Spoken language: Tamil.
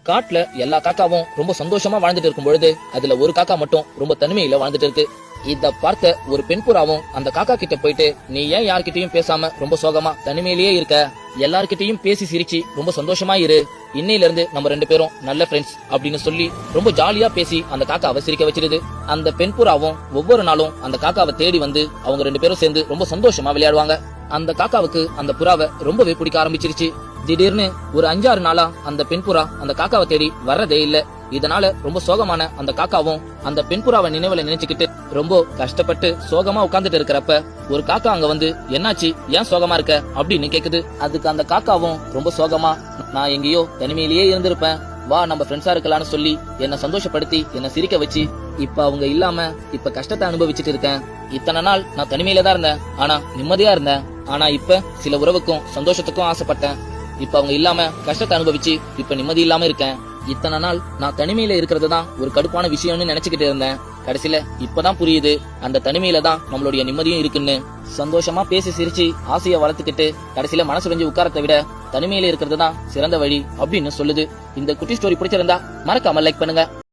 காட்டுல எல்லா காக்காவும் ரொம்ப சந்தோஷமா வாழ்ந்துட்டு இருக்கும் பொழுது அதுல ஒரு காக்கா மட்டும் ரொம்ப தனிமையில வாழ்ந்துட்டு இருக்கு. இத பார்த்த ஒரு பெண் புறாவும் அந்த காக்கா கிட்ட போயிட்டு, நீ ஏன் யார்கிட்டயும் பேசாம ரொம்ப சோகமா தனிமையிலேயே இருக்க? எல்லார்கிட்டயும் பேசி சிரிச்சு ரொம்ப சந்தோஷமா இரு. இன்னையில இருந்து நம்ம 2 பேரும் நல்ல ஃப்ரெண்ட்ஸ் அப்படின்னு சொல்லி ரொம்ப ஜாலியா பேசி அந்த காக்காவை சிரிக்க வச்சிருது. அந்த பெண் புறாவும் ஒவ்வொரு நாளும் அந்த காக்காவை தேடி வந்து அவங்க 2 பேரும் சேர்ந்து ரொம்ப சந்தோஷமா விளையாடுவாங்க. அந்த காக்காவுக்கு அந்த புறாவை ரொம்பவே பிடிக்க ஆரம்பிச்சிருச்சு. திடீர்னு ஒரு 5-6 நாளா அந்த பெண் புறா அந்த காக்காவை தேடி வர்றதே இல்ல. இதனால ரொம்ப சோகமான அந்த காக்காவும் அந்த பெண் புறாவை நினைவுல நினைச்சுக்கிட்டு ரொம்ப கஷ்டப்பட்டு சோகமா உட்கார்ந்துட்டு இருக்கிறப்ப ஒரு காக்கா அங்க வந்து, என்னாச்சு, ஏன் சோகமா இருக்க அப்படின்னு கேக்குது. அதுக்கு அந்த காக்காவும் ரொம்ப சோகமா, நான் எங்கேயோ தனிமையிலேயே இருந்திருப்பேன், வா நம்ம ஃப்ரெண்ட்ஸா இருக்கலாம்னு சொல்லி என்ன சந்தோஷப்படுத்தி என்ன சிரிக்க வச்சு இப்ப அவங்க இல்லாம இப்ப கஷ்டத்தை அனுபவிச்சுட்டு இருக்கேன். இத்தனை நாள் நான் தனிமையில தான் இருந்தேன், ஆனா நிம்மதியா இருந்தேன். ஆனா இப்ப சில உறவுக்கும் சந்தோஷத்துக்கும் ஆசைப்பட்டேன். இப்ப அவங்க இல்லாம கஷ்டத்தை அனுபவிச்சு இப்ப நிம்மதி இல்லாம இருக்கேன். இத்தனை நாள் நான் தனிமையில இருக்கிறது தான் ஒரு கடுப்பான விஷயம்னு நினைச்சுக்கிட்டு இருந்தேன். கடைசியில இப்பதான் புரியுது அந்த தனிமையில தான் நம்மளுடைய நிம்மதியும் இருக்குன்னு. சந்தோஷமா பேசி சிரிச்சு ஆசையை வளர்த்துக்கிட்டு கடைசியில மனசு வெஞ்சு உட்காரத்தை விட தனிமையில இருக்கிறது தான் சிறந்த வழி அப்படின்னு சொல்லுது. இந்த குட்டி ஸ்டோரி பிடிச்சிருந்தா மறக்காம லைக் பண்ணுங்க.